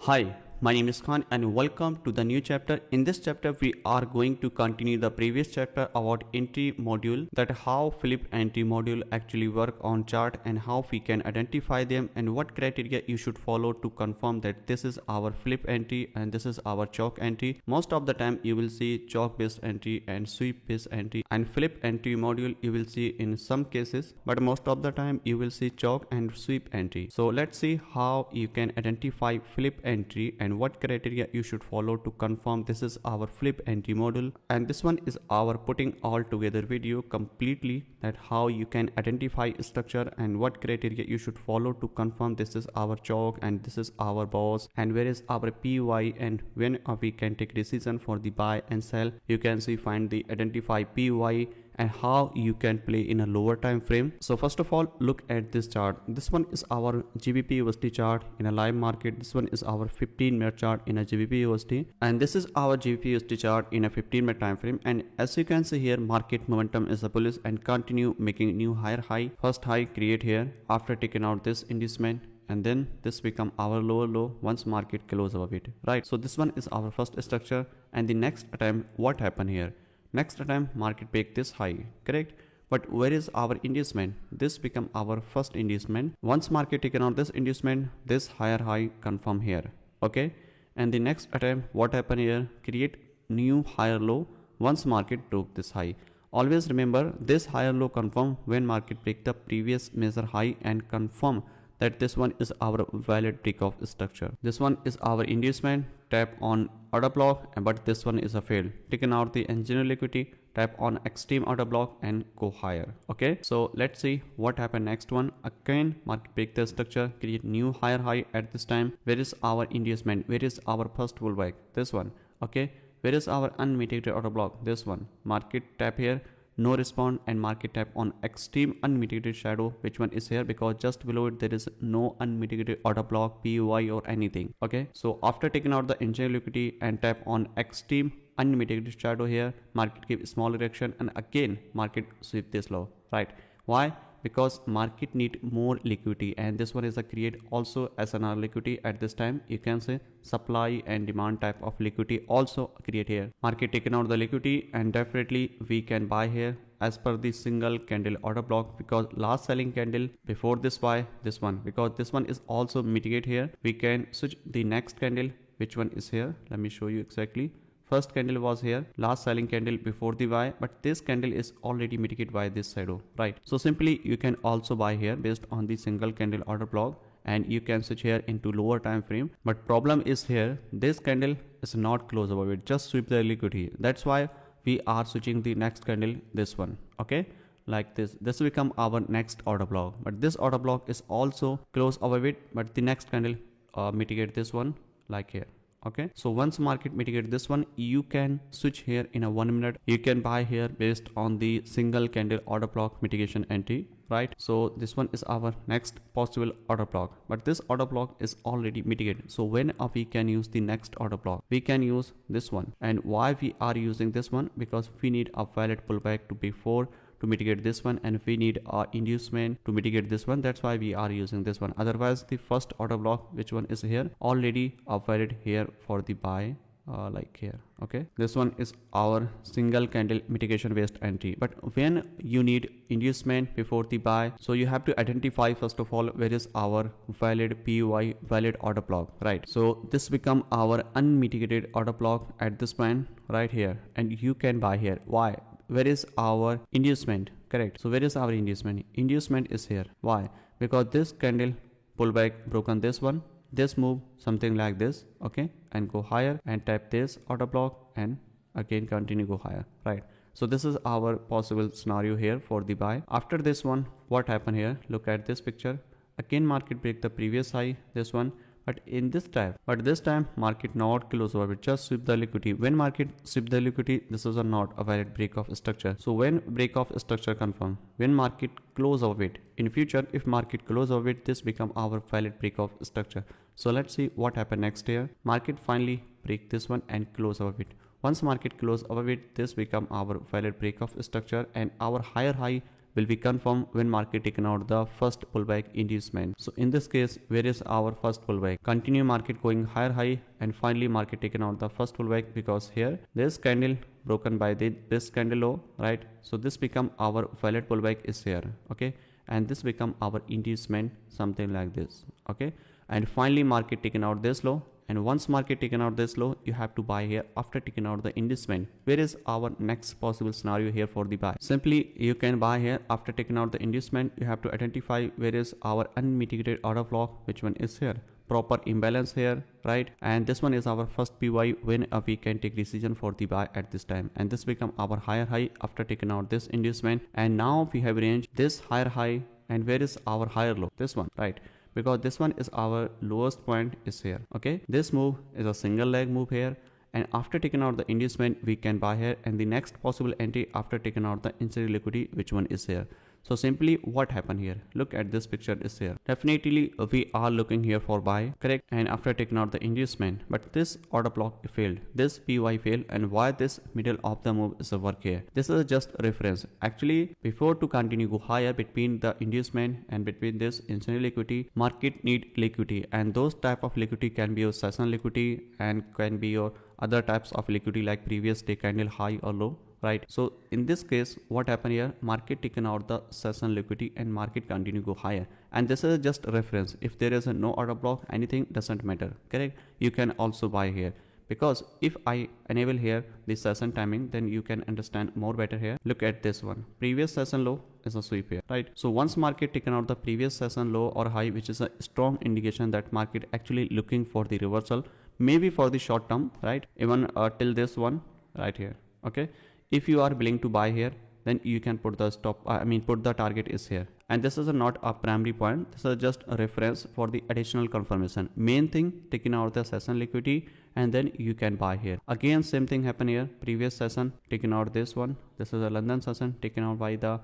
Hi, my name is Khan and welcome to the new chapter. In this chapter, we are going to continue the previous chapter about entry module, that how flip entry module actually work on chart and how we can identify them and what criteria you should follow to confirm that this is our flip entry and this is our choch entry. Most of the time you will see choch based entry and sweep based entry, and flip entry module you will see in some cases, but most of the time you will see choch and sweep entry. So let's see how you can identify flip entry and what criteria you should follow to confirm this is our flip entry module. And this one is our putting all together video completely, that how you can identify structure and what criteria you should follow to confirm this is our choch and this is our boss and where is our PY and when we can take decision for the buy and sell. You can see find the identify PY and how you can play in a lower time frame. So first of all, look at this chart. This one is our GBP USD chart in a live market. This one is our 15-minute chart in a GBP USD, and this is our GBP USD chart in a 15-minute time frame. And as you can see here, market momentum is a bullish and continue making new higher high. First high create here after taking out this inducement, and then this become our lower low once market close above it, right? So this one is our first structure, and the next attempt, what happened here? Next attempt, market break this high, correct? But where is our inducement? This become our first inducement. Once market taken out this inducement, this higher high confirm here, okay? And the next attempt, what happened here? Create new higher low once market broke this high. Always remember, this higher low confirm when market break the previous major high and confirm that this one is our valid break of structure. This one is our inducement, tap on order block, but this one is a fail. Taken out the engineer liquidity, tap on extreme order block and go higher. Okay, so let's see what happened next one. Again, market break the structure, create new higher high at this time. Where is our inducement? Where is our first pullback? This one. Okay, where is our unmitigated order block? This one. Market tap here, no response, and market tap on extreme unmitigated shadow. Which one is here? Because just below it there is no unmitigated order block, PY or anything. Okay, so after taking out the engineer liquidity and tap on extreme unmitigated shadow here, market give small reaction and again market sweep this low, right? Why? Because market need more liquidity, and this one is a create also SNR liquidity at this time. You can say supply and demand type of liquidity also create here. Market taken out the liquidity and definitely we can buy here as per the single candle order block, because last selling candle before this buy this one, because this one is also mitigate here. We can switch the next candle, which one is here. Let me show you exactly. First candle was here, last selling candle before the buy, but this candle is already mitigated by this shadow, right? So simply you can also buy here based on the single candle order block, and you can switch here into lower time frame. But problem is here, this candle is not close above it, just sweep the liquidity. That's why we are switching the next candle, this one, okay? Like this will become our next order block, but this order block is also close above it, but the next candle mitigate this one like here. Okay, so once market mitigate this one, you can switch here in a 1 minute. You can buy here based on the single candle order block mitigation entry, right? So this one is our next possible order block, but this order block is already mitigated. So when we can use the next order block, we can use this one. And why we are using this one? Because we need a valid pullback to before to mitigate this one, and we need our inducement to mitigate this one. That's why we are using this one. Otherwise the first order block, which one is here, already valid here for the buy, like here. Okay, this one is our single candle mitigation based entry. But when you need inducement before the buy, so you have to identify first of all where is our valid PY, valid order block, right? So this become our unmitigated order block at this point right here, and you can buy here. Why? Where is our inducement? Correct. So where is our inducement? Inducement is here. Why? Because this candle pullback broken this one, this move something like this, okay, and go higher and tap this order block and again continue go higher, right? So this is our possible scenario here for the buy. After this one, what happened here? Look at this picture. Again market break the previous high, this one, but this time market not close over it, just sweep the liquidity. When market sweep the liquidity, this is not a valid break of structure. So when break of structure confirm, when market close over it, in future if market close over it, this become our valid break of structure. So let's see what happened next here. Market finally break this one and close over it. Once market close over it, this become our valid break of structure, and our higher high will be confirmed when market taken out the first pullback inducement. So in this case, where is our first pullback? Continue market going higher high, and finally market taken out the first pullback, because here this candle broken by this candle low, right? So this become our valid pullback is here, okay, and this become our inducement, something like this, okay. And finally market taken out this low, and once market taken out this low, you have to buy here after taking out the inducement. Where is our next possible scenario here for the buy? Simply you can buy here after taking out the inducement. You have to identify where is our unmitigated order block, which one is here, proper imbalance here, right? And this one is our first PY when we can take decision for the buy at this time, and this become our higher high after taking out this inducement. And now we have range this higher high, and where is our higher low? This one, right? Because this one is our lowest point is here, okay. This move is a single leg move here, and after taking out the inducement we can buy here, and the next possible entry after taking out the insider liquidity, which one is here. So simply what happened here, look at this picture is here. Definitely we are looking here for buy, correct, and after taking out the inducement, but this order block failed, this PY failed. And why this middle of the move is a work here? This is just reference. Actually before to continue go higher between the inducement and between this insider liquidity, market need liquidity, and those type of liquidity can be your session liquidity and can be your other types of liquidity like previous day candle high or low, right? So in this case what happened here, market taken out the session liquidity and market continue go higher, and this is just reference. If there is a no order block, anything doesn't matter, correct, you can also buy here. Because if I enable here the session timing, then you can understand more better here. Look at this one, previous session low is a sweep here, right? So once market taken out the previous session low or high, which is a strong indication that market actually looking for the reversal, maybe for the short term, right? Even till this one right here, okay. If you are willing to buy here, then you can put the stop, put the target is here. And this is not a primary point, this is just a reference for the additional confirmation. Main thing, taking out the session liquidity, and then you can buy here. Again same thing happen here, previous session taken out this one, this is a London session taken out by the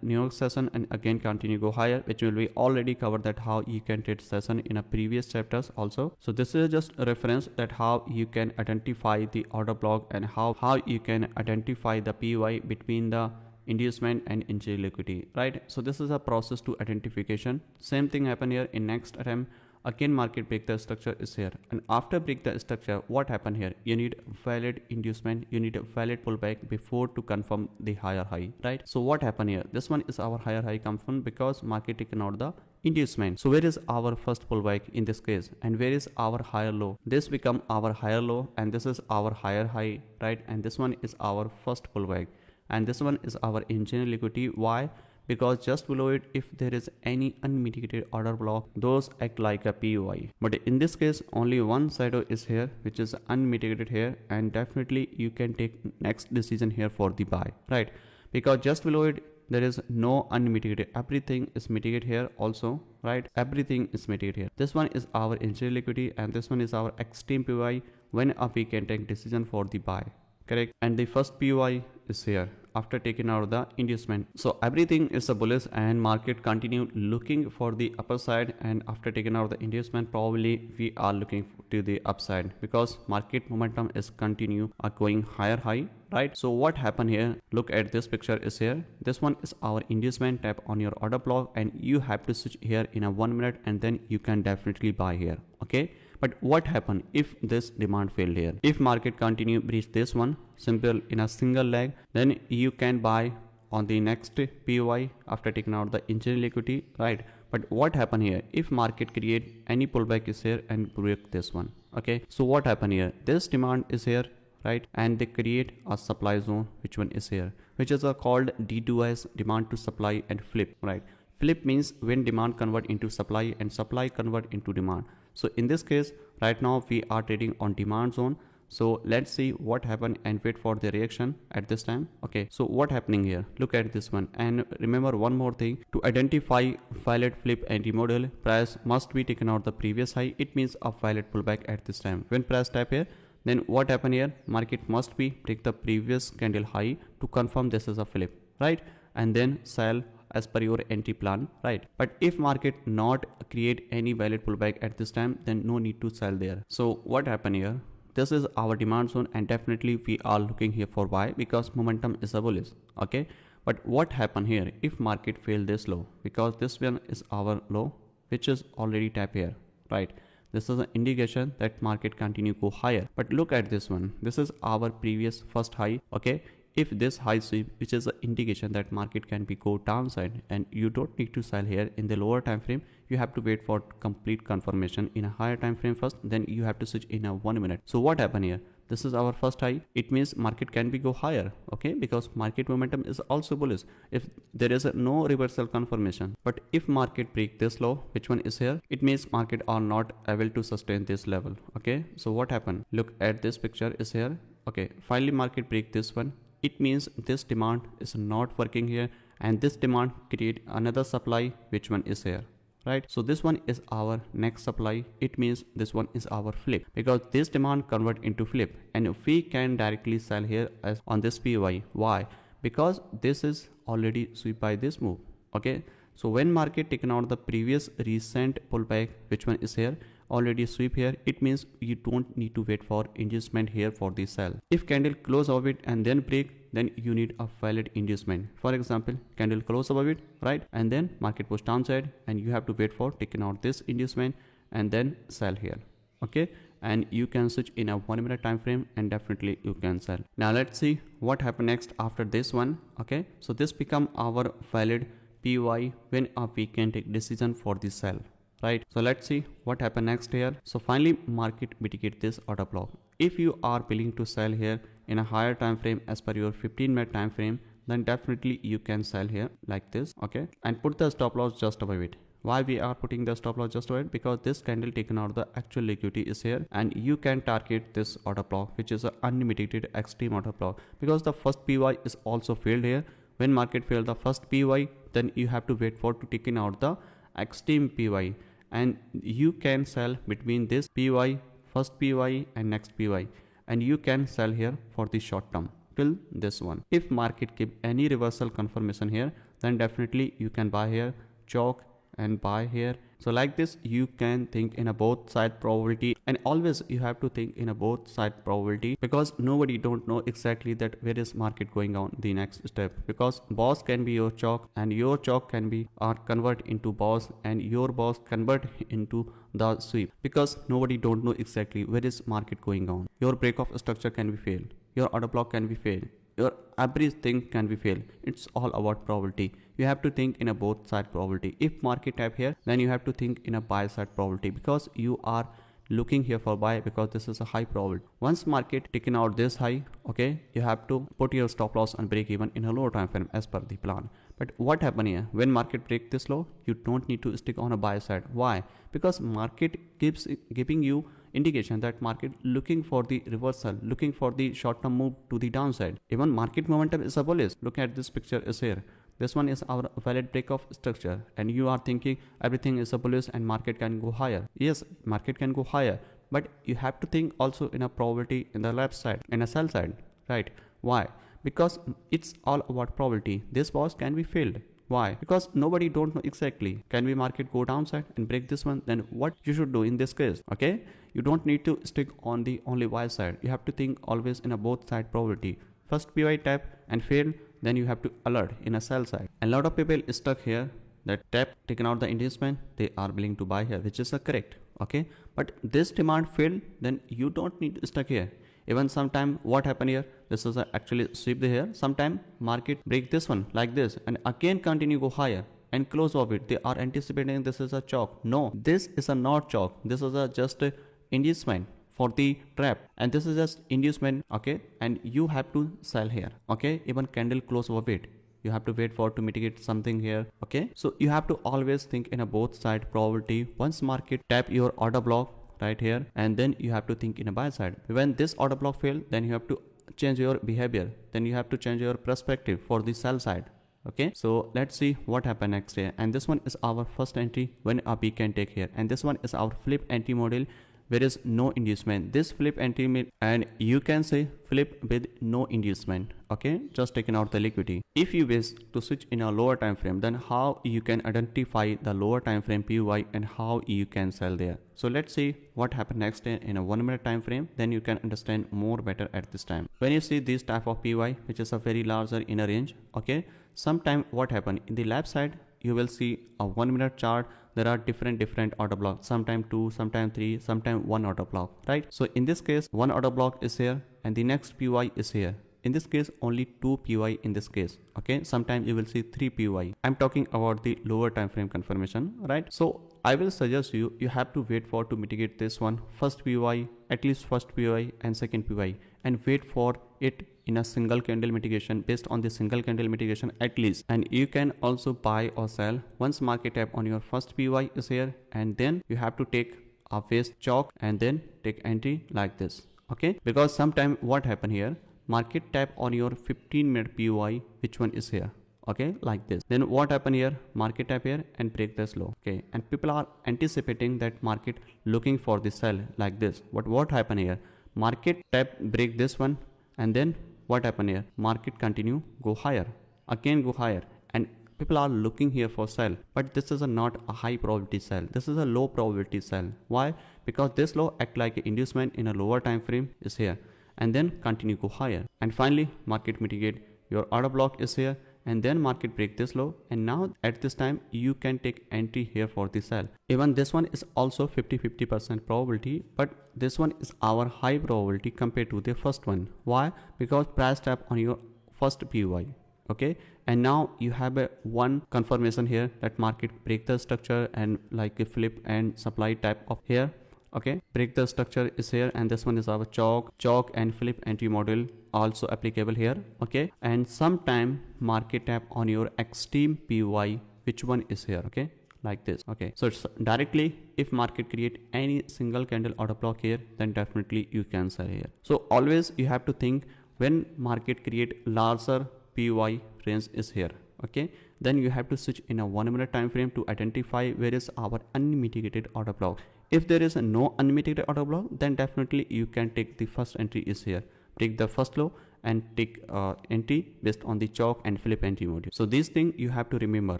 New York session, and again continue go higher, which will be already covered that how you can trade session in a previous chapters also. So this is just a reference that how you can identify the order block and how you can identify the PY between the inducement and insider liquidity, right? So this is a process to identification. Same thing happen here in next attempt. Again market break the structure is here, and after break the structure, what happened here? You need valid inducement, you need a valid pullback before to confirm the higher high, right? So what happened here? This one is our higher high confirmed because market taken out the inducement. So where is our first pullback in this case, and where is our higher low? This become our higher low, and this is our higher high, right? And this one is our first pullback, and this one is our insider liquidity. Why? Because just below it, if there is any unmitigated order block, those act like a POI. But in this case, only one shadow is here, which is unmitigated here, and definitely you can take next decision here for the buy, right? Because just below it, there is no unmitigated, everything is mitigated here also, right? Everything is mitigated here. This one is our insider liquidity, and this one is our extreme POI when we can take decision for the buy, correct? And the first POI is here after taking out the inducement. So everything is a bullish, and market continue looking for the upper side, and after taking out the inducement, probably we are looking to the upside because market momentum is continue going higher high, right? So what happened here? Look at this picture is here. This one is our inducement. Tap on your order block, and you have to switch here in a 1 minute, and then you can definitely buy here, okay? But what happened if this demand failed here? If market continue breach this one, simple in a single leg, then you can buy on the next POI after taking out the insider liquidity, right? But what happened here? If market create any pullback is here and break this one, okay? So what happened here? This demand is here, right? And they create a supply zone, which one is here, which is called D2S, demand to supply, and flip, right? Flip means when demand convert into supply and supply convert into demand. So in this case, right now we are trading on demand zone. So let's see what happened and wait for the reaction at this time. Okay, so what happening here? Look at this one, and remember one more thing: to identify valid flip entry model, price must be taken out the previous high. It means a valid pullback at this time. When price tap here, then what happened here? Market must be break the previous candle high to confirm this is a flip, right? And then sell as per your entry plan, right? But if market not create any valid pullback at this time, then no need to sell there. So what happened here? This is our demand zone, and definitely we are looking here for buy because momentum is a bullish, okay? But what happened here if market failed this low? Because this one is our low, which is already tap here, right? This is an indication that market continue go higher. But look at this one. This is our previous first high. Okay, if this high sweep, which is an indication that market can be go downside, and you don't need to sell here in the lower time frame. You have to wait for complete confirmation in a higher time frame first, then you have to switch in a 1 minute. So what happened here? This is our first high. It means market can be go higher, okay, because market momentum is also bullish if there is no reversal confirmation. But if market break this low, which one is here, it means market are not able to sustain this level. Okay, so what happened? Look at this picture is here. Okay, finally market break this one. It means this demand is not working here, and this demand create another supply, which one is here, right? So this one is our next supply. It means this one is our flip, because this demand convert into flip, and we can directly sell here as on this PY. Why? Because this is already sweep by this move. Okay, so when market taken out the previous recent pullback, which one is here, already sweep here, it means you don't need to wait for inducement here for the sell. If candle close above it and then break, then you need a valid inducement. For example, candle close above it, right, and then market push downside, and you have to wait for taking out this inducement and then sell here. Okay, and you can switch in a 1 minute time frame, and definitely you can sell. Now let's see what happened next after this one. Okay, so this become our valid PY when we can take decision for the sell, right? So let's see what happened next here. So finally market mitigate this order block. If you are willing to sell here in a higher time frame as per your 15-minute time frame, then definitely you can sell here like this. Okay, and put the stop loss just above it. Why we are putting the stop loss just above it? Because this candle taken out the actual liquidity is here, and you can target this order block, which is an unmitigated extreme order block, because the first PY is also failed here. When market failed the first PY, then you have to wait for to taking out the extreme PY, and you can sell between this PY, first PY and next PY, and you can sell here for the short term till this one. If market give any reversal confirmation here, then definitely you can buy here, choch, and buy here. So like this you can think in a both side probability, and always you have to think in a both side probability, because nobody don't know exactly that where is market going on the next step, because boss can be your choch, and your choch can be or convert into boss, and your boss convert into the sweep, because nobody don't know exactly where is market going on. Your break of structure can be failed, your order block can be failed, your everything can be failed. It's all about probability. You have to think in a both side probability. If market tap here, then you have to think in a buy side probability, because you are looking here for buy, because this is a high probability. Once market taken out this high, okay, you have to put your stop loss and break even in a lower time frame as per the plan. But what happened here? When market break this low, you don't need to stick on a buy side. Why? Because market keeps giving you indication that market looking for the reversal, looking for the short term move to the downside. Even market momentum is a bullish. Look at this picture is here. This one is our valid break of structure, and you are thinking everything is a bullish and market can go higher. Yes, market can go higher, but you have to think also in a probability in the left side, in a sell side, right? Why? Because it's all about probability. This boss can be failed. Why? Because nobody don't know exactly. Can we market go downside and break this one? Then what you should do in this case? Okay, you don't need to stick on the only Y side. You have to think always in a both side probability. First PY tap and fail, then you have to alert in a sell side. And a lot of people is stuck here that tap taken out the inducement, they are willing to buy here, which is correct. Okay, but this demand failed, then you don't need to stuck here. Even sometime what happened here, this is actually sweep here. Sometime market break this one like this and again continue go higher and close off it. They are anticipating this is a choch. No, this is a not choch. This is a just a inducement for the trap, and this is just inducement. Okay, and you have to sell here. Okay, even candle close over it, you have to wait for to mitigate something here. Okay, so you have to always think in a both side probability. Once market tap your order block right here, and then you have to think in a buy side. When this order block fail, then you have to change your behavior, then you have to change your perspective for the sell side. Okay, so let's see what happened next here. And this one is our first entry when we can take here, and this one is our flip entry model where is no inducement. This flip entry and you can say flip with no inducement. Okay, just taking out the liquidity. If you wish to switch in a lower time frame, then how you can identify the lower time frame PY and how you can sell there. So let's see what happened next in a 1 minute time frame, then you can understand more better at this time. When you see this type of PY, which is a very larger inner range, okay, sometime what happened in the left side, you will see a 1 minute chart. There are different order blocks, sometime 2, sometime 3, sometime 1 order block, right? So in this case, 1 order block is here and the next PY is here. In this case, only 2 PY in this case. Okay, sometimes you will see 3 PY. I'm talking about the lower time frame confirmation, right? So I will suggest you have to wait for to mitigate this one, first PY, at least first PY and second PY, and wait for it in a single candle mitigation, based on the single candle mitigation at least. And you can also buy or sell once market tap on your first PY is here, and then you have to take a phase choch and then take entry like this. Okay, because sometime what happen here, market tap on your 15-minute PY, which one is here, okay, like this. Then what happen here, market tap here and break the low. Okay, and people are anticipating that market looking for the sell like this. But what happen here, market tap break this one, and then what happen here, market continue go higher, again go higher, and people are looking here for sell. But this is not a high probability sell, this is a low probability sell. Why? Because this low act like an inducement in a lower time frame is here, and then continue go higher, and finally market mitigate, your order block is here, and then market break this low, and now at this time you can take entry here for the sell. Even this one is also 50% probability, but this one is our high probability compared to the first one. Why? Because price tap on your first PY. Okay, and now you have a one confirmation here that market break the structure and like a flip and supply type of here. Okay, break the structure is here, and this one is our choch and flip entry model also applicable here. Okay, and sometime market tap on your extreme PY, which one is here, okay, like this. Okay, so it's directly if market create any single candle order block here, then definitely you can sell here. So always you have to think, when market create larger PY range is here, okay, then you have to switch in a 1 minute time frame to identify where is our unmitigated order block. If there is no unmitigated order block, then definitely you can take the first entry is here, take the first low and take entry based on the choch and flip entry module. So these things you have to remember.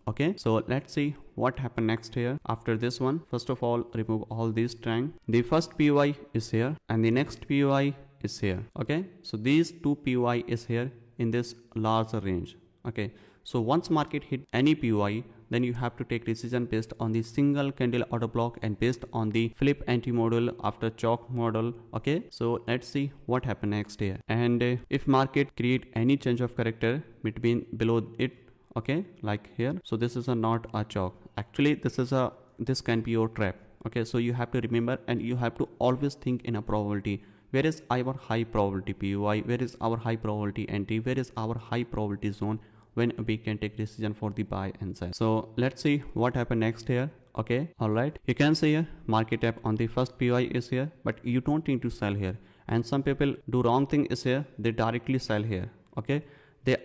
Okay, so let's see what happened next here. After this one, first of all, remove all these triangles. The first PY is here and the next PY is here. Okay, so these two PY is here in this larger range. Okay, so once market hit any PY, then you have to take decision based on the single candle order block and based on the flip entry model after choch model. Okay, so let's see what happened next here. And if market create any change of character between below it, okay, like here, so this is not a choch, actually this can be your trap. Okay, so you have to remember, and you have to always think in a probability. Where is our high probability PY, where is our high probability entry, where is our high probability zone, when we can take decision for the buy and sell. So let's see what happened next here. Okay, all right, you can see here market tap on the first PY is here, but you don't need to sell here. And some people do wrong thing is here, they directly sell here. Okay, they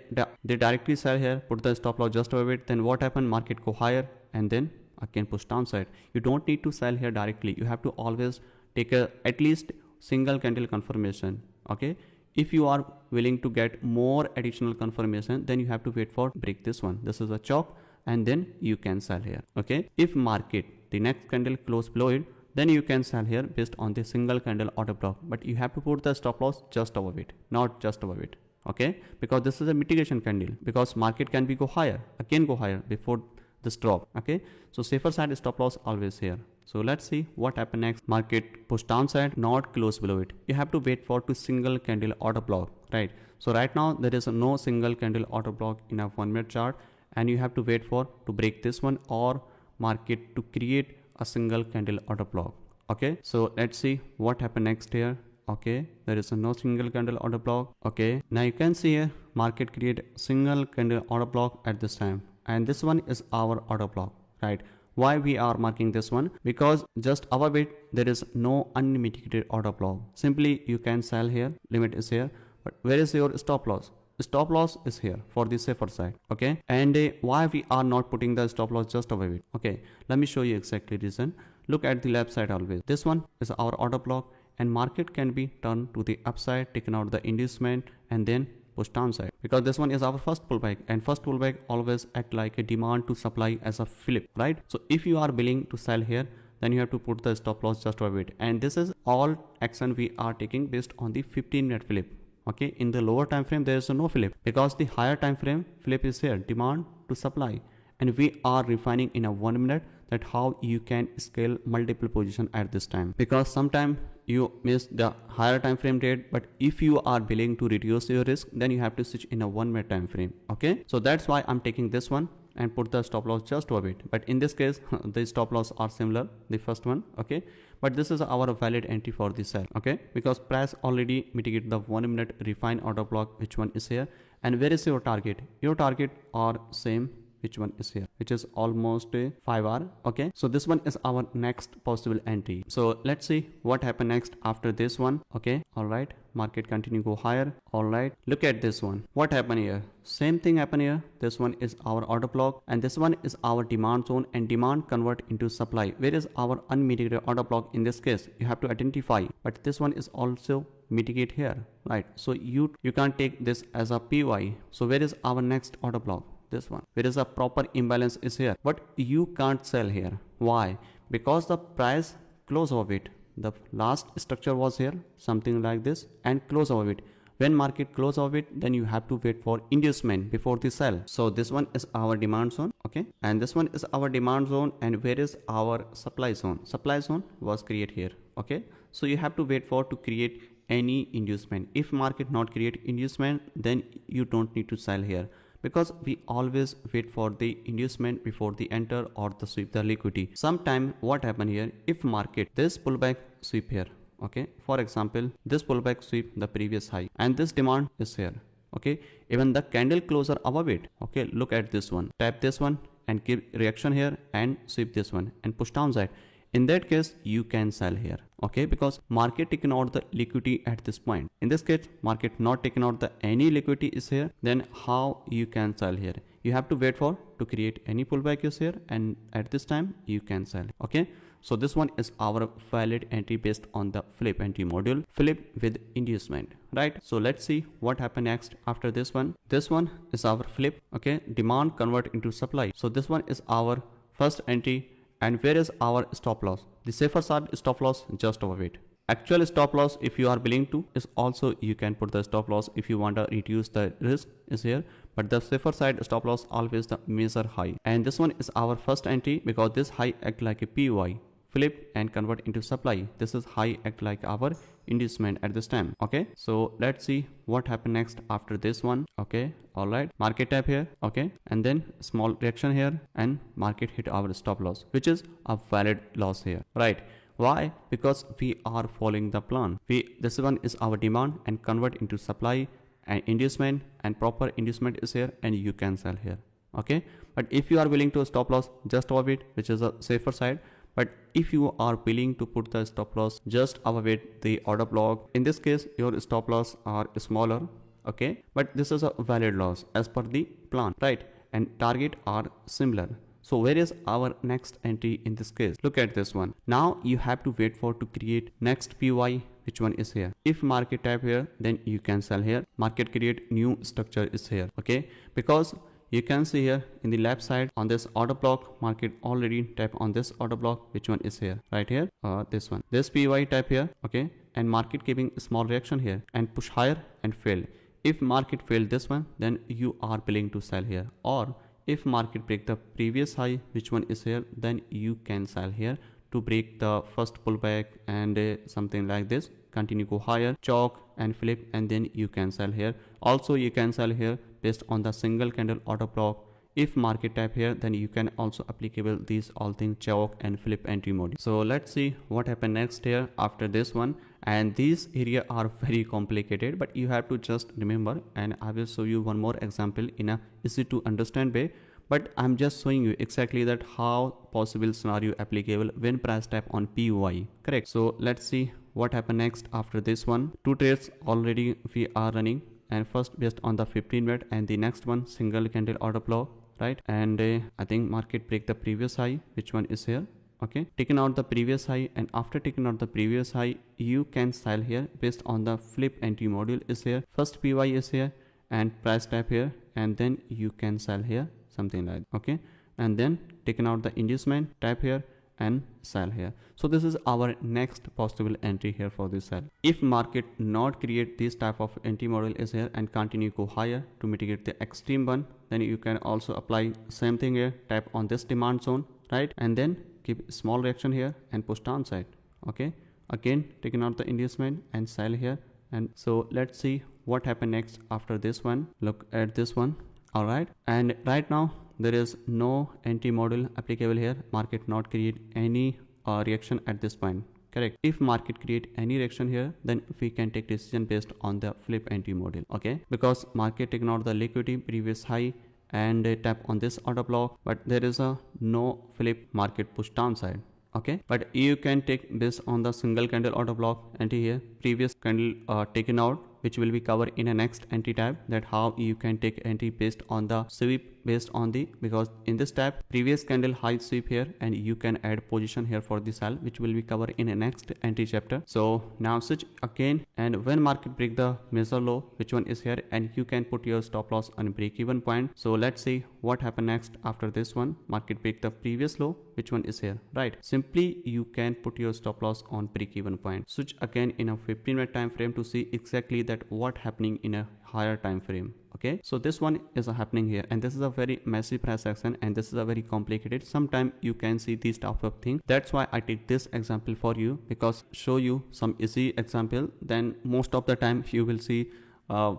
directly sell here, put the stop loss just above it. Then what happened, market go higher and then again push downside. You don't need to sell here directly, you have to always take a at least single candle confirmation. Okay, if you are willing to get more additional confirmation, then you have to wait for break this one, this is a choch, and then you can sell here. Okay, if market the next candle close below it, then you can sell here based on the single candle order block, but you have to put the stop loss just above it, not just above it. Okay, because this is a mitigation candle, because market can be go higher, again go higher before this drop. Okay, so safer side stop loss always here. So let's see what happened next. Market push downside, not close below it. You have to wait for to single candle order block, right? So right now there is no single candle order block in a 1 minute chart, and you have to wait for to break this one or market to create a single candle order block. Okay, so let's see what happened next here. Okay, there is no single candle order block. Okay, now you can see here market create single candle order block at this time, and this one is our order block, right? Why we are marking this one? Because just above it there is no unmitigated order block. Simply you can sell here, limit is here, but where is your stop loss? stop loss is here for the safer side. Okay, and why we are not putting the stop loss just above it? Okay, let me show you exactly reason. Look at the left side always. This one is our order block, and market can be turned to the upside, taken out the inducement, and then push downside, because this one is our first pullback, and first pullback always act like a demand to supply as a flip, right? So if you are willing to sell here, then you have to put the stop loss just above it, and this is all action we are taking based on the 15-minute flip. Okay, in the lower time frame there is no flip, because the higher time frame flip is here, demand to supply, and we are refining in a 1 minute that how you can scale multiple position at this time, because sometime you miss the higher time frame trade, but if you are willing to reduce your risk, then you have to switch in a 1 minute time frame. Okay, so that's why I'm taking this one and put the stop loss just above it. But in this case the stop loss are similar, the first one. Okay, but this is our valid entry for the sell. Okay, because price already mitigate the 1 minute refine order block, which one is here, and where is your target? Your target are same, which one is here, which is almost 5 hour. Okay, so this one is our next possible entry. So let's see what happened next after this one. Okay, all right, market continue go higher. All right, look at this one, what happened here? Same thing happened here. This one is our order block, and this one is our demand zone, and demand convert into supply. Where is our unmitigated order block? In this case you have to identify, but this one is also mitigate here, right? So you can't take this as a PY. So where is our next order block? This one, where is a proper imbalance is here, but you can't sell here. Why? Because the price close of it, the last structure was here, something like this, and close of it. When market close of it, then you have to wait for inducement before the sell. So this one is our demand zone. Okay, and this one is our demand zone, and where is our supply zone? Supply zone was create here. Okay, so you have to wait for to create any inducement. If market not create inducement, then you don't need to sell here, because we always wait for the inducement before the enter or the sweep the liquidity. Sometime what happen here, if market this pullback sweep here, okay, for example this pullback sweep the previous high, and this demand is here. Okay, even the candle closer above it. Okay, look at this one, tap this one and give reaction here and sweep this one and push downside. In that case you can sell here. Okay, because market taken out the liquidity at this point. In this case market not taken out the any liquidity is here, then how you can sell here? You have to wait for to create any pullback is here, and at this time you can sell. Okay, so this one is our valid entry based on the flip entry module, flip with inducement, right? So let's see what happened next after this one. This one is our flip. Okay, demand convert into supply. So this one is our first entry. And where is our stop loss? The safer side stop loss just above it. Actual stop loss, if you are willing to, is also you can put the stop loss if you want to reduce the risk is here, but the safer side stop loss always the measure high. And this one is our first entry, because this high act like a PY, flip and convert into supply. This is high act like our inducement at this time. Okay, so let's see what happened next after this one. Okay, all right, market tap here. Okay, and then small reaction here, and market hit our stop loss, which is a valid loss here, right? Why? Because we are following the plan. This one is our demand and convert into supply and inducement, and proper inducement is here, and you can sell here. Okay, but if you are willing to stop loss just above it, which is a safer side, but if you are willing to put the stop loss just above it, the order block, in this case your stop loss are smaller. Okay, but this is a valid loss as per the plan, right? And target are similar. So where is our next entry in this case? Look at this one. Now you have to wait for to create next PY, which one is here. If market tap here, then you can sell here. Market create new structure is here. Okay, because you can see here in the left side on this order block, market already tap on this order block, which one is here, right here, this one, this PY tap here. Okay, and market giving small reaction here and push higher and fail. If market fail this one, then you are willing to sell here, or if market break the previous high, which one is here, then you can sell here to break the first pullback and something like this, continue go higher, choch and flip, and then you can sell here. Also you can sell here based on the single candle order block. If market tap here, then you can also applicable these all things, choch and flip entry mode. So let's see what happened next here after this one. And these area are very complicated, but you have to just remember, and I will show you one more example in a easy to understand way. But I'm just showing you exactly that how possible scenario applicable when price tap on PY, correct? So let's see what happened next after this one. Two trades already we are running, and first based on the 15-minute and the next one single candle order block, right? And I think market break the previous high, which one is here. Okay, taking out the previous high, and after taking out the previous high, you can sell here based on the flip entry module is here. First PY is here and price tap here, and then you can sell here, something like that. Okay, and then taking out the inducement, tap here and sell here. So this is our next possible entry here for this sell. If market not create this type of entry model is here and continue go higher to mitigate the extreme one, then you can also apply same thing here, tap on this demand zone, right? And then keep small reaction here and push downside. Okay, again taking out the inducement and sell here. And so let's see what happened next after this one. Look at this one. All right, and right now there is no entry model applicable here. Market not create any reaction at this point, correct? If market create any reaction here, then we can take decision based on the flip entry model. Okay, because market taken out the liquidity previous high and tap on this order block, but there is a no flip, market push downside. Okay, but you can take this on the single candle order block entry here, previous candle taken out, which will be covered in a next entry tab, that how you can take entry based on the sweep based on the, because in this tab previous candle high sweep here, and you can add position here for the sell, which will be covered in a next entry chapter. So now switch again, and when market break the major low, which one is here, and you can put your stop loss on break even point. So let's see what happened next after this one. Market break the previous low, which one is here, right? Simply you can put your stop loss on break even point. Switch again in a 15-minute time frame to see exactly that what happening in a higher time frame. Okay, so this one is happening here, and this is a very messy price action, and this is a very complicated. Sometimes you can see these type of thing. That's why I take this example for you, because show you some easy example, then most of the time you will see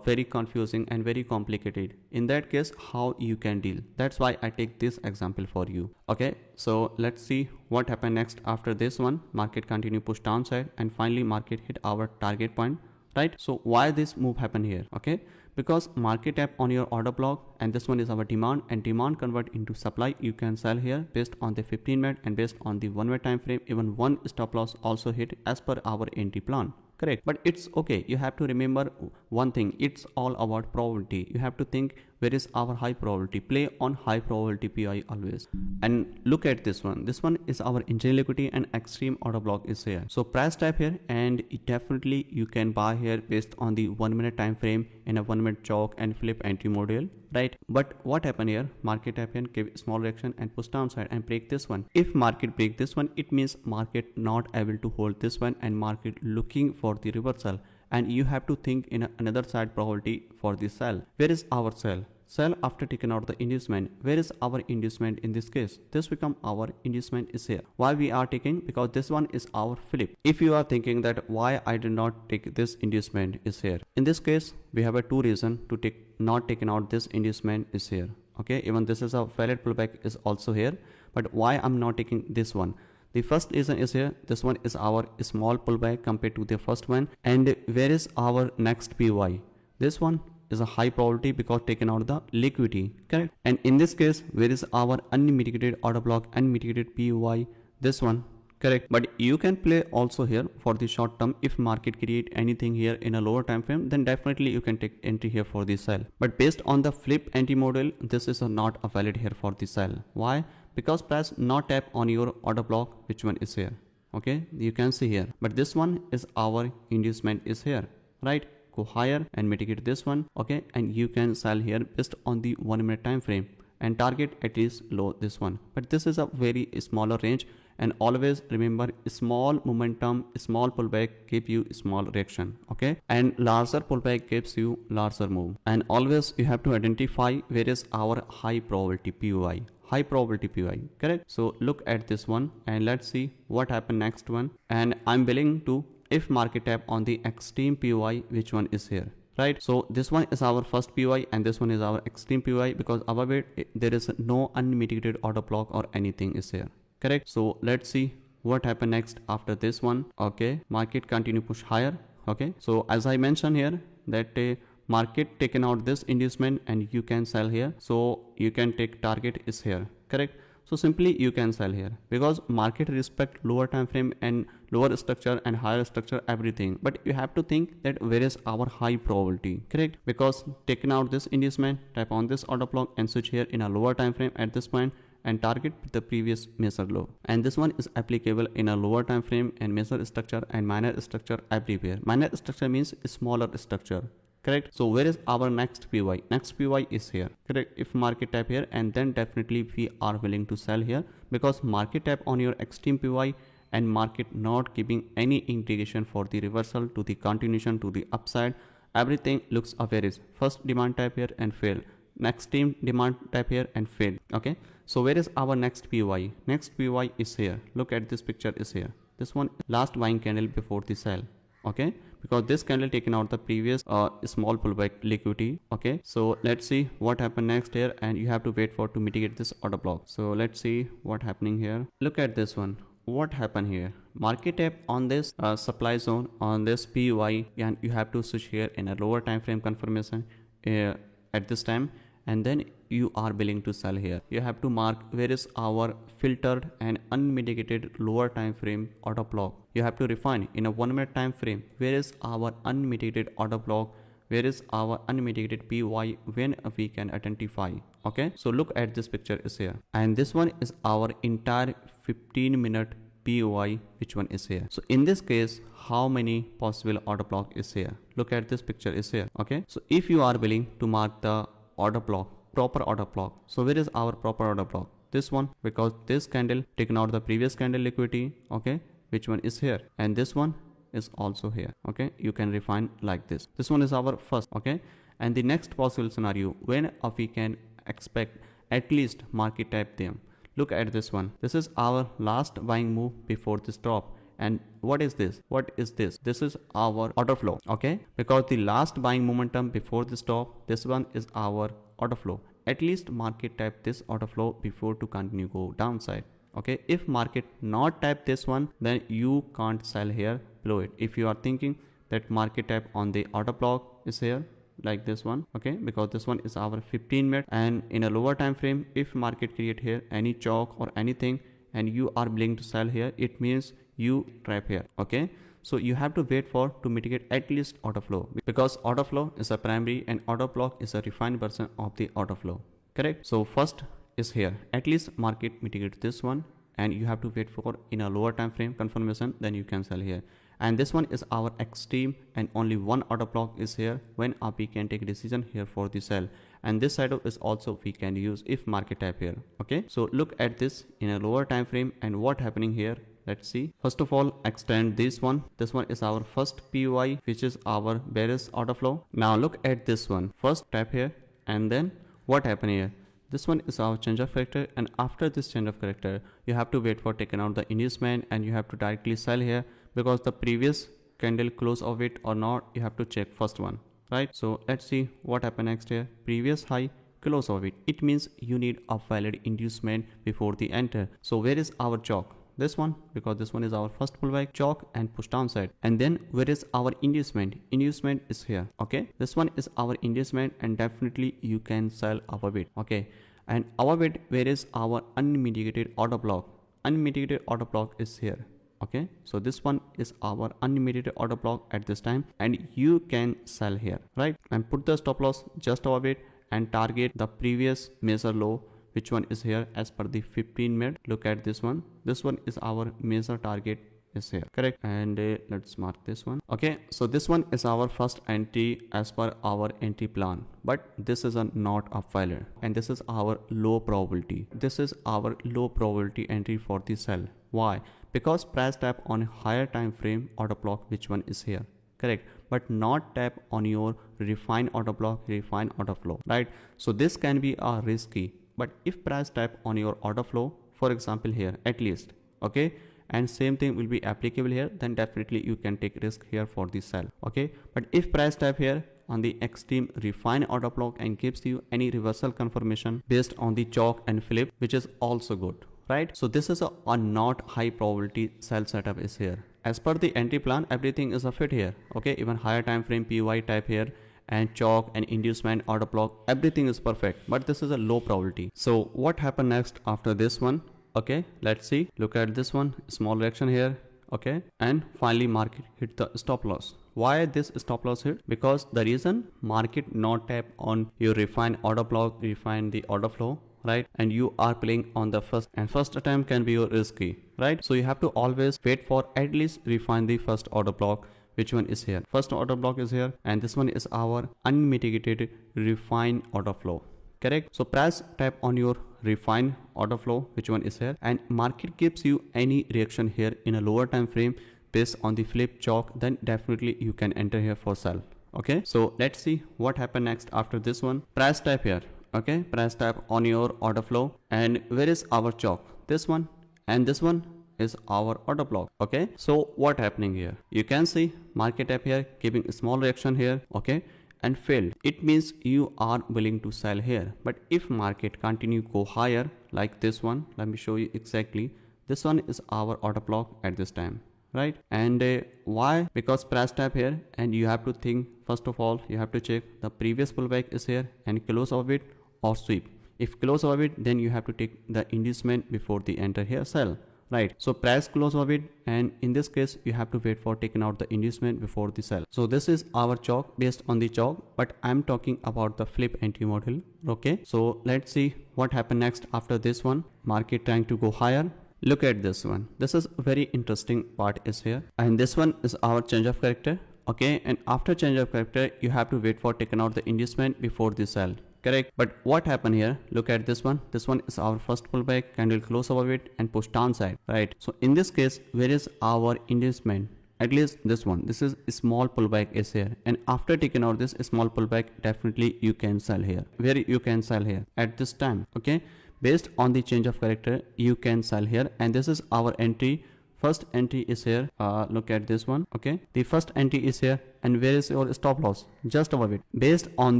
very confusing and very complicated. In that case, how you can deal. That's why I take this example for you. Okay, so let's see what happened next after this one. Market continue push downside, and finally market hit our target point, right? So why this move happened here? Okay, because market tap on your order block, and this one is our demand, and demand convert into supply. You can sell here based on the 15-minute and based on the 1-minute time frame. Even one stop loss also hit as per our entry plan, correct? But it's okay, you have to remember one thing, it's all about probability. You have to think where is our high probability, play on high probability PI always. And look at this one is our entry liquidity, and extreme order block is here. So price type here, and definitely you can buy here based on the 1-minute time frame in a 1-minute choch and flip entry model, right? But what happened here, market tap here, give small reaction and push downside and break this one. If market break this one, it means market not able to hold this one, and market looking for the reversal. And you have to think in another side probability for the sell. Where is our sell? Sell after taking out the inducement. Where is our inducement in this case? This become our inducement is here. Why we are taking? Because this one is our flip. If you are thinking that why I did not take this inducement is here. In this case, we have a two reason to take not taking out this inducement is here. Okay, even this is a valid pullback is also here. But why I'm not taking this one? The first reason is here, this one is our small pullback compared to the first one. And where is our next PY? This one is a high probability because taken out the liquidity, correct? And in this case, where is our unmitigated order block, unmitigated PY? This one, correct? But you can play also here for the short term. If market create anything here in a lower time frame, then definitely you can take entry here for the sell. But based on the flip entry model, this is not a valid here for the sell. Why? Because price not tap on your order block, which one is here. Okay, you can see here, but this one is our inducement is here, right? Go higher and mitigate this one. Okay, and you can sell here based on the 1-minute time frame and target at least low this one. But this is a very smaller range, and always remember, small momentum, small pullback give you small reaction. Okay, and larger pullback gives you larger move. And always you have to identify where is our high probability POI. High probability POI, correct? So look at this one, and let's see what happened next one. And I'm willing to, if market tap on the extreme POI, which one is here, right? So this one is our first POI, and this one is our extreme POI, because above it there is no unmitigated order block or anything is here, correct? So let's see what happened next after this one. Okay, market continue push higher. Okay, so as I mentioned here that market taken out this inducement, and you can sell here. So you can take target is here, correct? So simply you can sell here because market respect lower time frame and lower structure and higher structure, everything. But you have to think that where is our high probability, correct? Because taking out this inducement, tap on this order block and switch here in a lower time frame at this point and target the previous measure low. And this one is applicable in a lower time frame and measure structure and minor structure everywhere. Minor structure means smaller structure, correct? So where is our next PY? Next PY is here, correct? If market tap here, and then definitely we are willing to sell here, because market tap on your extreme PY and market not giving any indication for the reversal to the continuation to the upside. Everything looks average. First demand type here and fail. Next team demand type here and fail. Okay, so where is our next PY? Next PY is here. Look at this picture is here. This one last buying candle before the sell. Okay, because this candle taken out the previous small pullback liquidity. Okay, so let's see what happened next here, and you have to wait for to mitigate this order block. So let's see what happening here. Look at this one. What happened here? Market tap on this supply zone on this PY, and you have to switch here in a lower time frame confirmation at this time, and then you are willing to sell here. You have to mark where is our filtered and unmitigated lower time frame order block. You have to refine in a 1 minute time frame where is our unmitigated order block, where is our unmitigated PY, when we can identify. Okay, so look at this picture is here, and this one is our entire 15-minute PY, which one is here. So in this case, how many possible order block is here? Look at this picture is here. Okay, so if you are willing to mark the order block, proper order block, so where is our proper order block? This one, because this candle taken out the previous candle liquidity. Okay, which one is here, and this one is also here. Okay, you can refine like this. This one is our first. Okay, and the next possible scenario when we can expect at least market tap them. Look at this one. This is our last buying move before this drop. And what is this? What is this? This is our order flow. Okay, because the last buying momentum before this top, this one is our order flow. At least market tap this order flow before to continue go downside. Okay, if market not tap this one, then you can't sell here below it. If you are thinking that market tap on the order block is here like this one, okay, because this one is our 15-minute, and in a lower time frame, if market create here any choch or anything and you are willing to sell here, it means you trap here. Okay, so you have to wait for to mitigate at least order flow, because order flow is a primary and order block is a refined version of the order flow, correct? So first is here, at least market mitigate this one, and you have to wait for in a lower time frame confirmation, then you can sell here. And this one is our extreme, and only one order block is here when we can take a decision here for the sell. And this side is also we can use if market tap here. Okay, so look at this in a lower time frame and what happening here. Let's see. First of all, extend this one. This one is our first PY, which is our bearish order flow. Now look at this one. First tap here, and then what happened here? This one is our change of character, and after this change of character, you have to wait for taking out the inducement, and you have to directly sell here, because the previous candle close of it or not, you have to check first one, right? So let's see what happened next here. Previous high, close of it. It means you need a valid inducement before the enter. So where is our choch? This one, because this one is our first pullback, choch and push downside. And then where is our inducement? Inducement is here. Okay, this one is our inducement, and definitely you can sell our bid. Okay, and our bid, where is our unmitigated order block? Unmitigated order block is here. Okay, so this one is our unmitigated order block at this time, and you can sell here, right? And put the stop loss just over it and target the previous measure low, which one is here as per the 15-minute. Look at this one. This one is our measure target is here, correct? And let's mark this one. Okay, so this one is our first entry as per our entry plan, but this is not a failure, and this is our low probability. This is our low probability entry for the sell. Why? Because price tap on higher time frame order block, which one is here, correct, but not tap on your refined order block, refined order flow, right? So this can be risky, but if price tap on your order flow, for example here at least, okay, and same thing will be applicable here, then definitely you can take risk here for the sell. Okay, but if price tap here on the extreme refined order block and gives you any reversal confirmation based on the choch and flip, which is also good, right? So this is a not high probability sell setup is here. As per the entry plan, everything is a fit here. Okay, even higher time frame PY type here, and choch and inducement order block, everything is perfect, but this is a low probability. So what happened next after this one? Okay, let's see. Look at this one, small reaction here. okay, and finally market hit the stop loss. Why this stop loss hit? Because the reason market not tap on your refine order block, refine the order flow, right, and you are playing on the first attempt can be your risky, right? So you have to always wait for at least refine the first order block. Which one is here? First order block is here, and this one is our unmitigated refine order flow, correct? So press tap on your refine order flow, which one is here, and market gives you any reaction here in a lower time frame based on the flip choch, then definitely you can enter here for sell. Okay, so let's see what happened next after this one. Press tap here, okay, press tap on your order flow, and where is our choch? This one, and this one is our order block. Okay, so what happening here? You can see market tap here giving a small reaction here, okay, and failed. It means you are willing to sell here. But if market continue go higher like this one, let me show you exactly. This one is our order block at this time, right? And why? Because press tap here, and you have to think, first of all you have to check the previous pullback is here and close of it or sweep. If close of it, then you have to take the inducement before the enter here sell, right? So press close of it, and in this case you have to wait for taking out the inducement before the sell. So this is our choch based on the choch, but I'm talking about the flip entry model. Okay, so let's see what happened next after this one. Market trying to go higher. Look at this one. This is very interesting part is here, and this one is our change of character. Okay, and after change of character you have to wait for taking out the inducement before the sell, correct? But what happened here? Look at this one. This one is our first pullback, candle close above it and push downside, right? So in this case, where is our inducement? At least this one. This is a small pullback is here, and after taking out this small pullback, definitely you can sell here. Where you can sell here at this time, okay? Based on the change of character, you can sell here, and this is our entry. First entry is here. Look at this one, okay? The first entry is here, and where is your stop loss? Just above it. Based on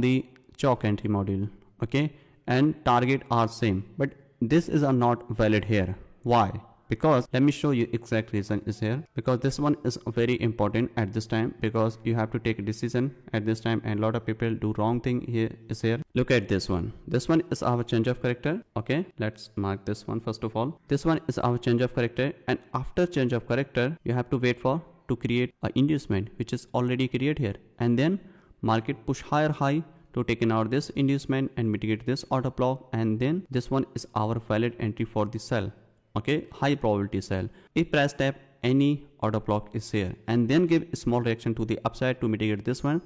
the choch entry module, okay, and target are same, but this is not valid here. Why? Because let me show you exact reason is here, because this one is very important at this time, because you have to take a decision at this time, and a lot of people do wrong thing here is here. Look at this one. This one is our change of character. Okay, let's mark this one first of all. This one is our change of character, and after change of character you have to wait for to create a inducement, which is already created here, and then market push higher high to taking out this inducement and mitigate this order block, and then this one is our valid entry for the sell. Okay, high probability sell. If press tap any order block is here, and then give a small reaction to the upside to mitigate this one,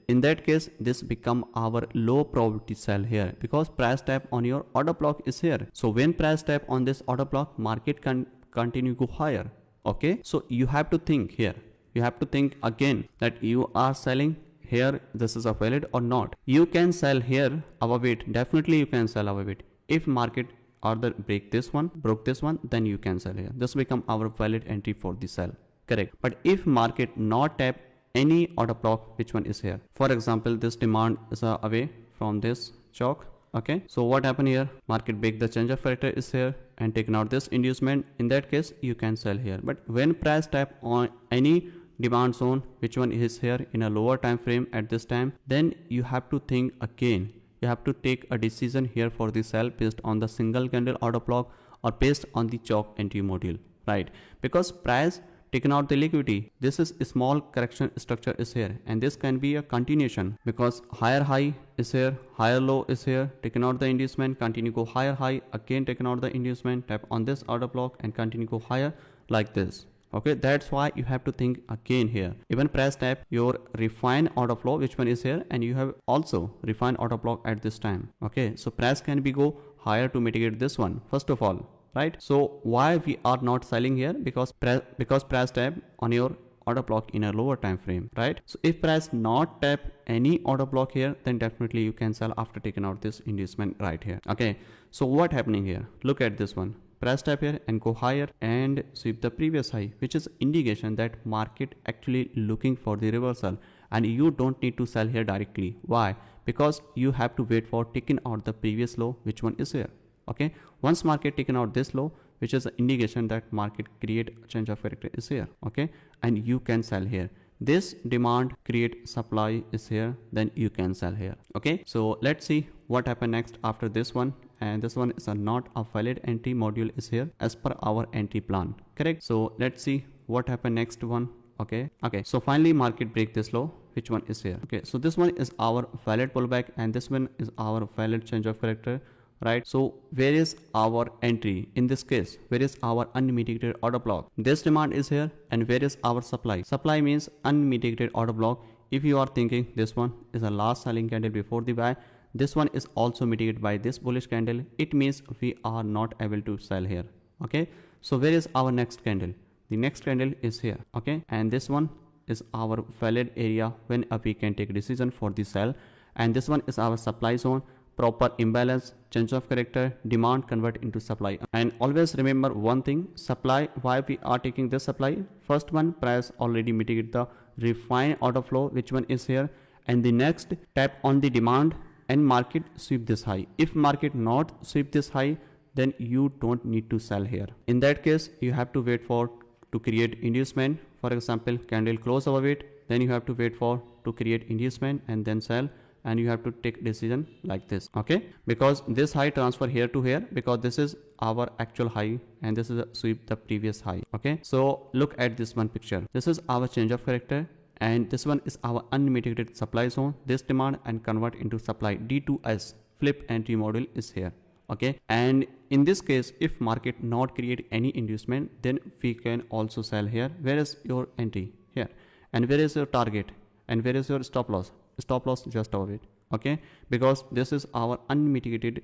in that case this become our low probability sell here, because press tap on your order block is here. So when press tap on this order block, market can continue go higher. Okay, so you have to think here, you have to think again that you are selling here, this is a valid or not. You can sell here above it, definitely you can sell above it. If market either broke this one, then you can sell here. This become our valid entry for the sell, correct? But if market not tap any order block, which one is here? For example, this demand is away from this choch. Okay, so what happened here? Market break the change of character is here and taken out this inducement. In that case, you can sell here. But when price tap on any demand zone, which one is here in a lower time frame at this time, then you have to think again. You have to take a decision here for the sell based on the single candle order block or based on the choch entry module, right? Because price taken out the liquidity, this is a small correction structure is here, and this can be a continuation, because higher high is here, higher low is here, taken out the inducement, continue go higher high, again taken out the inducement, tap on this order block and continue go higher like this. Okay, that's why you have to think again here. Even press tap your refine order flow, which one is here, and you have also refine order block at this time. Okay, so price can be go higher to mitigate this one first of all, right? So why we are not selling here? Because price tap on your order block in a lower time frame, right? So if price not tap any order block here, then definitely you can sell after taking out this inducement right here. Okay, so what happening here? Look at this one. Press tap here and go higher and sweep the previous high, which is indication that market actually looking for the reversal, and you don't need to sell here directly. Why? Because you have to wait for taking out the previous low, which one is here. Okay, once market taken out this low, which is an indication that market create a change of character is here. Okay, and you can sell here. This demand create supply is here, then you can sell here. Okay, so let's see what happened next after this one. And this one is not a valid entry module is here as per our entry plan, correct? So let's see what happened next one. Okay, so finally market break this low, which one is here. Okay, so this one is our valid pullback and this one is our valid change of character, right? So where is our entry in this case? Where is our unmitigated order block? This demand is here, and where is our supply means unmitigated order block. If you are thinking this one is a last selling candle before the buy, this one is also mitigated by this bullish candle, it means we are not able to sell here. Okay, so where is our next candle? The next candle is here. Okay, and this one is our valid area when we can take decision for the sell, and this one is our supply zone. Proper imbalance, change of character, demand convert into supply. And always remember one thing, supply, why we are taking this supply? First one, price already mitigate the refined order flow, which one is here, and the next tap on the demand and market sweep this high. If market not sweep this high, then you don't need to sell here. In that case, you have to wait for to create inducement. For example, candle close above it, then you have to wait for to create inducement and then sell, and you have to take decision like this. Okay, because this high transfer here to here, because this is our actual high and this is a sweep the previous high. Okay, so look at this one picture. This is our change of character, and this one is our unmitigated supply zone. This demand and convert into supply. D2S flip entry module is here. Okay, and in this case, if market not create any inducement, then we can also sell here. Where is your entry? Here. And where is your target? And where is your stop loss? Stop loss just above it. Okay, because this is our unmitigated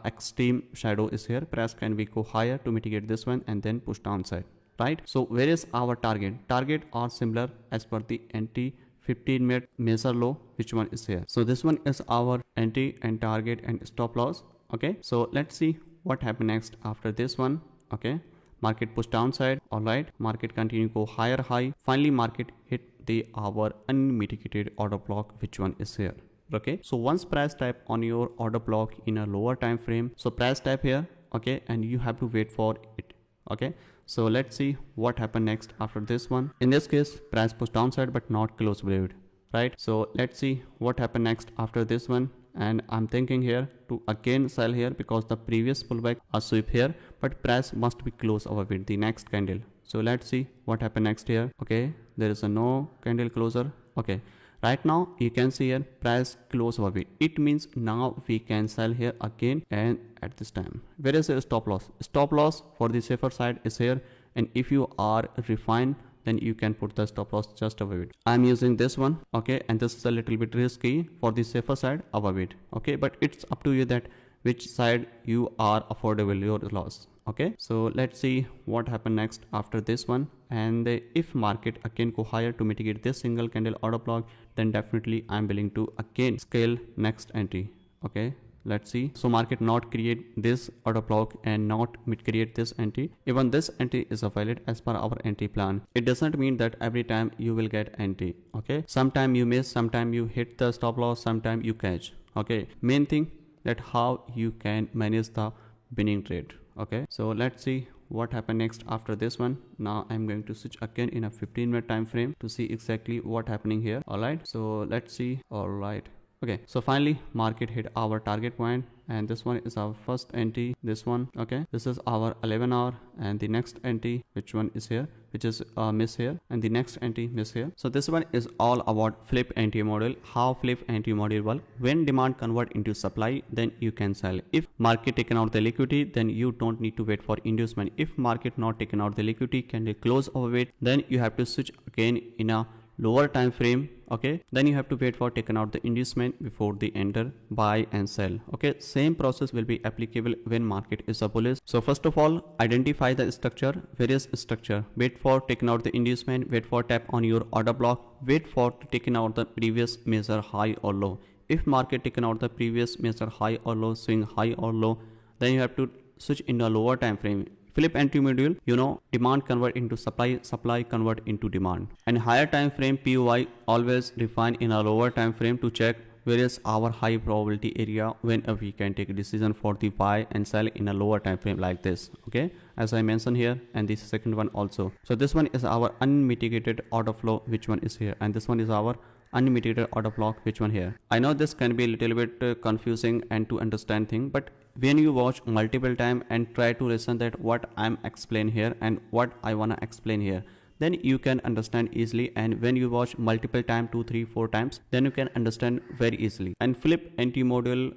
extreme shadow is here. Price can be go higher to mitigate this one and then push downside, right? So where is our target? Target are similar as per the entry 15-minute measure low, which one is here. So this one is our entry and target and stop loss. Okay, so let's see what happened next after this one. Okay, market push downside. All right, market continue go higher high. Finally market hit the our unmitigated order block, which one is here. Okay, so once price tap on your order block in a lower time frame, so price tap here. Okay, and you have to wait for it. Okay, so let's see what happened next after this one. In this case, price push downside but not close below it, right? So let's see what happened next after this one. And I'm thinking here to again sell here because the previous pullback a sweep here, but price must be close above it, the next candle. So let's see what happened next here. Okay, there is a no candle closer. Okay, right now you can see here price close above it. It means now we can sell here again, and at this time, where is the stop loss? Stop loss for the safer side is here, and if you are refined, then you can put the stop loss just above it. I'm using this one. Okay, and this is a little bit risky for the safer side above it. Okay, but it's up to you that which side you are affordable your loss. Okay, so let's see what happened next after this one. And if market again go higher to mitigate this single candle order block, then definitely I'm willing to again scale next entry. Okay, let's see. So market not create this order block and not create this entry. Even this entry is a valid as per our entry plan. It doesn't mean that every time you will get entry. Okay, sometime you miss, sometime you hit the stop loss, sometime you catch. Okay, main thing that how you can manage the winning trade. Okay, so let's see what happened next after this one. Now I'm going to switch again in a 15-minute time frame to see exactly what happening here. All right, so let's see. All right, okay, so finally market hit our target point, and this one is our first entry. This one, okay, this is our 11 hour, and the next entry, which one is here, which is miss here, and the next entry miss here. So this one is all about flip entry model. How flip entry model work? When demand convert into supply, then you can sell. If market taken out the liquidity, then you don't need to wait for inducement. If market not taken out the liquidity, can they close over it, then you have to switch again in a lower time frame. Okay, then you have to wait for taken out the inducement before the enter, buy and sell. Okay, same process will be applicable when market is a bullish. So first of all, identify the structure. Various structure. Wait for taken out the inducement, wait for tap on your order block, wait for taken out the previous measure high or low. If market taken out the previous measure high or low, swing high or low, then you have to switch in a lower time frame. Flip entry module, demand convert into supply, supply convert into demand. And higher time frame POI always refine in a lower time frame to check where is our high probability area when we can take a decision for the buy and sell in a lower time frame like this. Okay, as I mentioned here, and this second one also. So this one is our unmitigated order flow, which one is here, and this one is our unmitigated order block, which one here. I know this can be a little bit confusing and to understand thing, but when you watch multiple time and try to listen that what I'm explain here and what I wanna explain here, then you can understand easily. And when you watch multiple time, 2 3 4 times, then you can understand very easily. And flip entry module,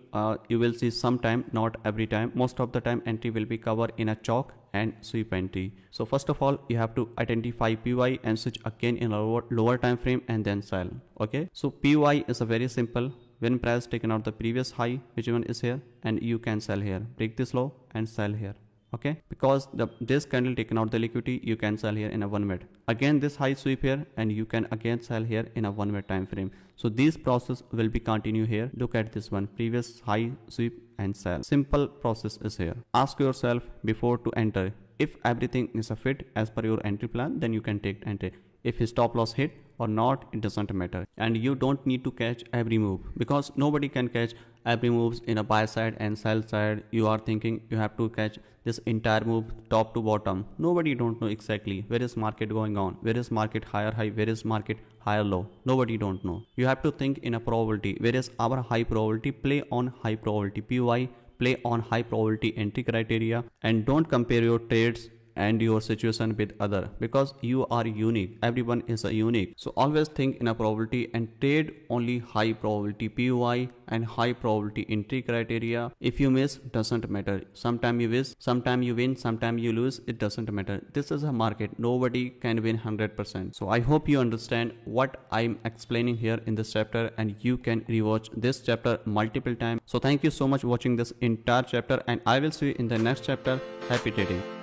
you will see sometime, not every time. Most of the time entry will be covered in a choch and sweep entry. So first of all, you have to identify PY and switch again in a lower time frame and then sell. Okay, so PY is a very simple. When price taken out the previous high, which one is here, and you can sell here, break this low and sell here. Okay, because this candle taken out the liquidity, you can sell here in a 1 minute. Again this high sweep here, and you can again sell here in a 1 minute time frame. So this process will be continue here. Look at this one, previous high sweep and sell. Simple process is here. Ask yourself before to enter, if everything is a fit as per your entry plan, then you can take entry. If his stop loss hit or not, it doesn't matter. And you don't need to catch every move, because nobody can catch every moves in a buy side and sell side. You are thinking you have to catch this entire move top to bottom. Nobody don't know exactly where is market going on, where is market higher high, where is market higher low. Nobody don't know. You have to think in a probability. Where is our high probability? Play on high probability PY, play on high probability entry criteria, and don't compare your trades and your situation with other, because you are unique. Everyone is a unique. So always think in a probability and trade only high probability PY and high probability entry criteria. If you miss, doesn't matter. Sometime you miss, sometime you win, sometime you lose, it doesn't matter. This is a market. Nobody can win 100%. So I hope you understand what I'm explaining here in this chapter, and you can rewatch this chapter multiple times. So thank you so much for watching this entire chapter, and I will see you in the next chapter. Happy trading.